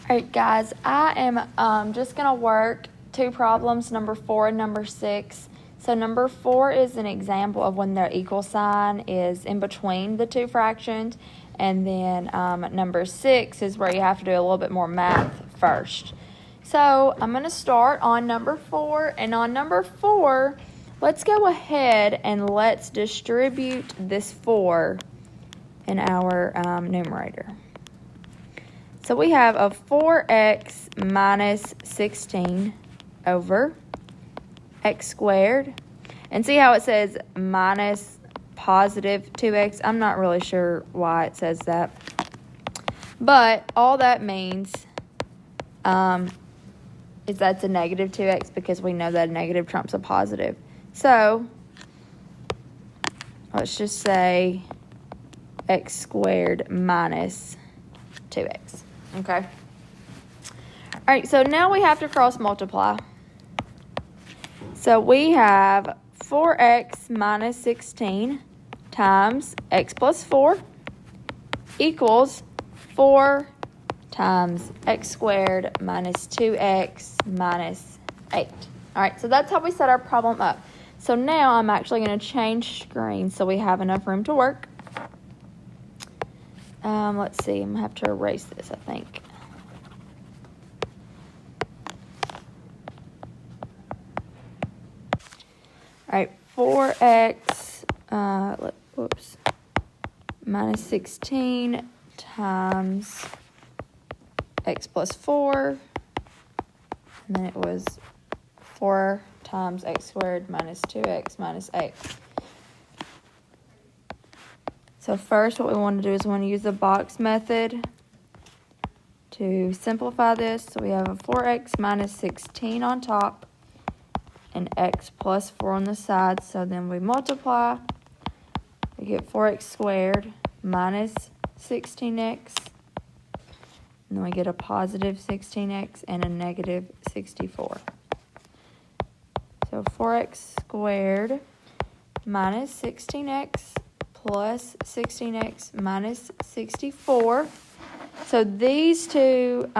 Alright guys, I am just going to work two problems, number 4 and number 6. So number 4 is an example of when the equal sign is in between the two fractions, and then number 6 is where you have to do a little bit more math first. So I'm going to start on number 4, and on number 4, let's go ahead and let's distribute this 4 in our numerator. So we have a 4x minus 16 over x squared. And see how it says minus positive 2x? I'm not really sure why it says that. But all that means is that's a negative 2x, because we know that a negative trumps a positive. So let's just say x squared minus 2x. Okay. All right, so now we have to cross multiply. So we have 4x minus 16 times x plus 4 equals 4 times x squared minus 2x minus 8. All right, so that's how we set our problem up. So now I'm actually going to change screen so we have enough room to work. Let's see, I'm going to have to erase this, I think. All right, 4x, minus 16 times x plus 4, and then it was 4 times x squared minus 2x minus 8. So first what we want to do is we want to use the box method to simplify this. So we have a 4x minus 16 on top and x plus 4 on the side. So then we multiply. We get 4x squared minus 16x. And then we get a positive 16x and a negative 64. So 4x squared minus 16x plus 16x minus 64. So these two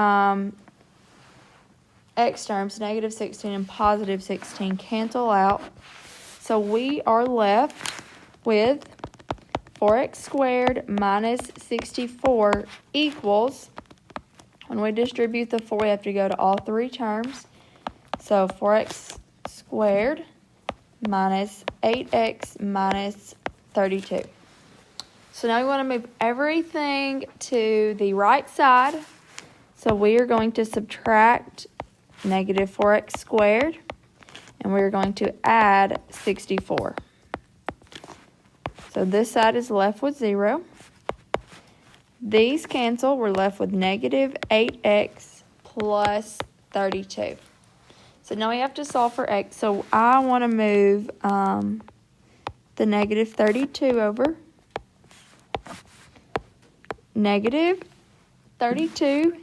x terms, negative 16 and positive 16, cancel out. So we are left with 4x squared minus 64 equals, when we distribute the 4, we have to go to all three terms. So 4x squared minus 8x minus 32. So now we want to move everything to the right side. So we are going to subtract negative 4x squared, and we're going to add 64. So this side is left with 0. These cancel. We're left with negative 8x plus 32. So now we have to solve for x. So I want to move the negative 32 over. Negative 32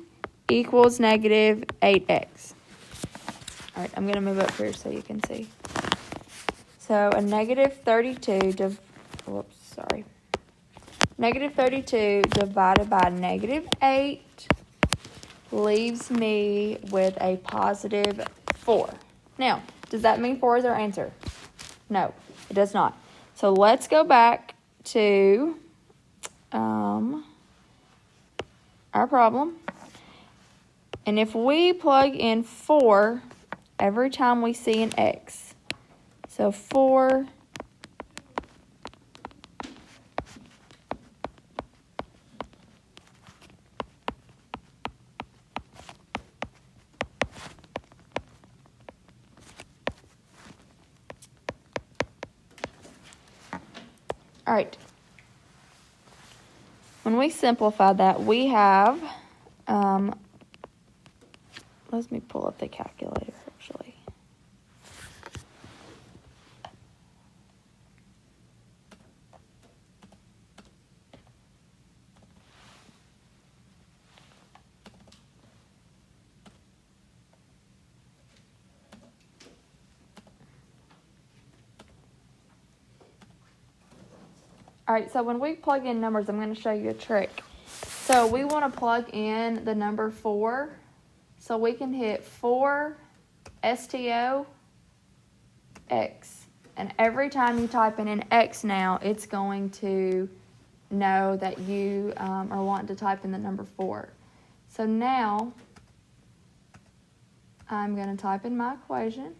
equals negative 8x. All right, I'm going to move up here so you can see. So a negative 32, negative 32 divided by negative 8 leaves me with a positive 4. Now, does that mean 4 is our answer? No, it does not. So let's go back to our problem. And if we plug in 4 every time we see an x, so 4 all right. When we simplify that, we have, let me pull up the calculator actually. All right, so when we plug in numbers, I'm going to show you a trick. So So we want to plug in the number 4. So we can hit 4 STO X. And every time you type in an X now, it's going to know that you are wanting to type in the number 4. So now I'm going to type in my equation.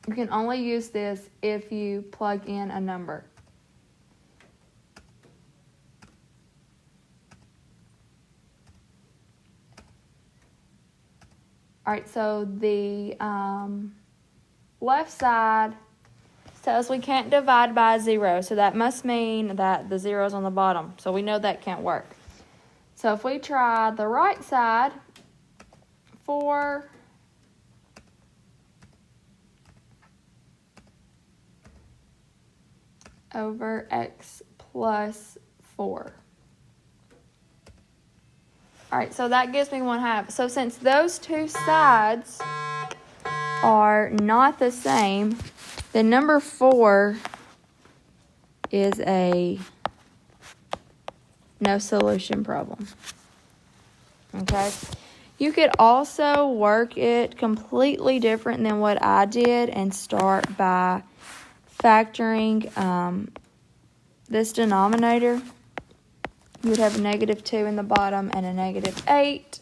You can only use this if you plug in a number. All right, so the left side says we can't divide by 0, so that must mean that the 0 is on the bottom. So we know that can't work. So if we try the right side, 4 over x plus 4. All right, so that gives me 1/2. So since those two sides are not the same, the number 4 is a no solution problem. Okay? You could also work it completely different than what I did and start by factoring this denominator. You would have a -2 in the bottom and a -8.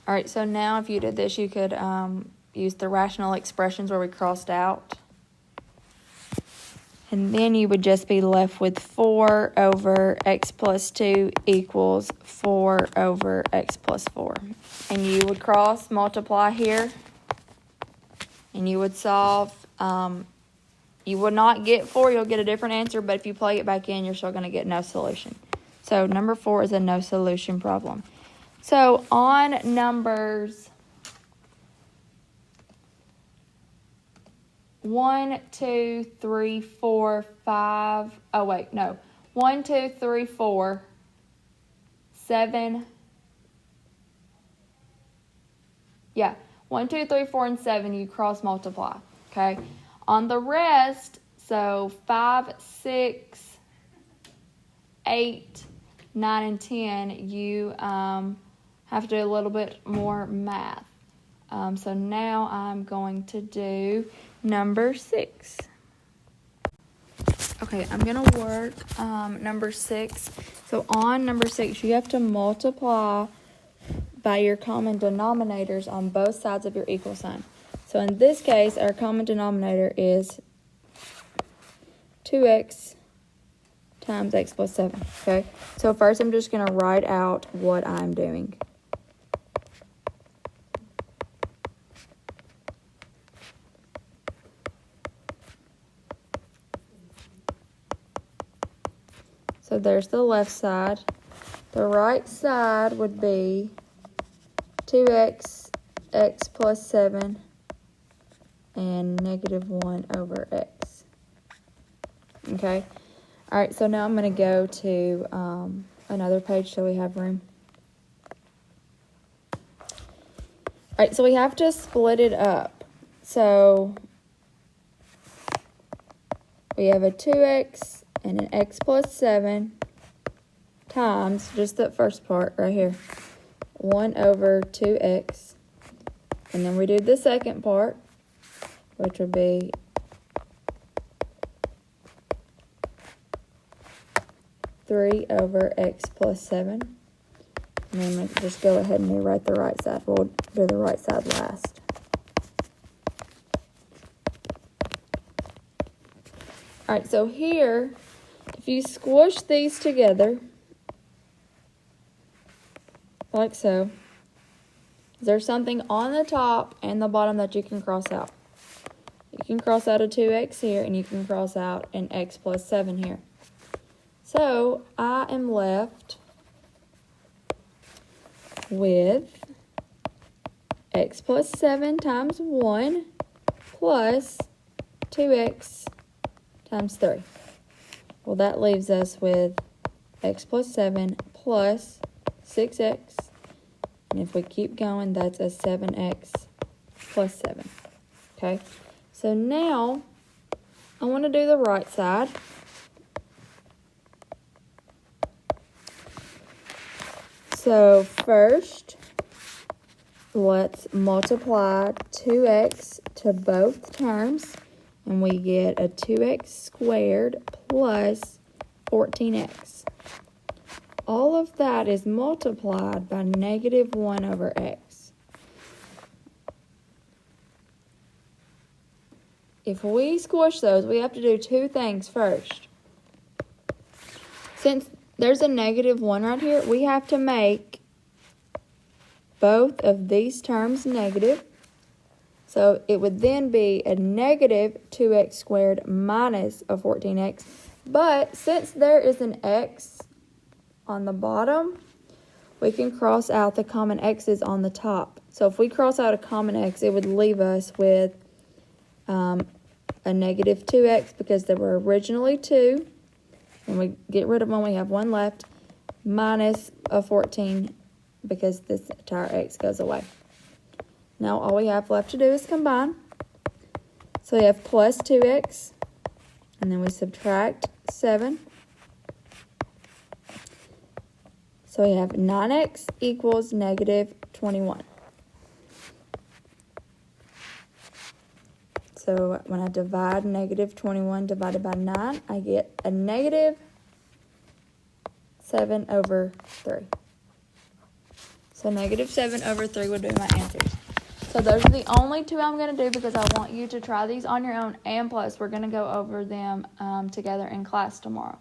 All right, so now if you did this, you could use the rational expressions where we crossed out. And then you would just be left with 4 over x plus 2 equals 4 over x plus 4. And you would cross multiply here. And you would solve. You would not get 4. You'll get a different answer. But if you plug it back in, you're still going to get no solution. So number 4 is a no solution problem. So on numbers 1, 2, 3, 4, 5. Oh, wait, no. 1, 2, 3, 4, 7. Yeah, 1, 2, 3, 4, and 7, you cross multiply. Okay. On the rest, so 5, 6, 8, 9, and 10, you have to do a little bit more math. So now I'm going to do number 6. Okay, I'm going to work number 6. So on number 6, you have to multiply by your common denominators on both sides of your equal sign. So in this case, our common denominator is 2x times x plus 7. Okay, so first I'm just going to write out what I'm doing. So there's the left side. The right side would be 2x, x plus 7, and -1 over x. Okay? All right, so now I'm going to go to another page so we have room. All right, so we have to split it up. So we have a 2x and an x plus 7 times, just that first part right here, 1 over 2x. And then we do the second part, which would be 3 over x plus 7. And then we'll just go ahead and rewrite the right side. We'll do the right side last. All right, so here, if you squish these together, like so, is there something on the top and the bottom that you can cross out? You can cross out a 2x here, and you can cross out an x plus 7 here. So I am left with x plus 7 times 1 plus 2x times 3. Well, that leaves us with x plus 7 plus 6x. And if we keep going, that's a 7x plus 7. Okay, so now I want to do the right side. So first, let's multiply 2x to both terms, and we get a 2x squared plus 14x. All of that is multiplied by negative 1 over x. If we squish those, we have to do two things first. Since there's a negative 1 right here, we have to make both of these terms negative. So it would then be a negative 2x squared minus a 14x. But since there is an x on the bottom, we can cross out the common x's on the top. So if we cross out a common x, it would leave us with a negative 2x because there were originally 2. When we get rid of one, we have 1 left, minus a 14 because this entire x goes away. Now all we have left to do is combine. So we have plus 2x, and then we subtract 7. So we have 9x equals negative 21. So when I divide negative 21 divided by 9, I get a negative 7 over 3. So negative 7 over 3 would be my answers. So those are the only two I'm going to do because I want you to try these on your own. And plus, we're going to go over them together in class tomorrow.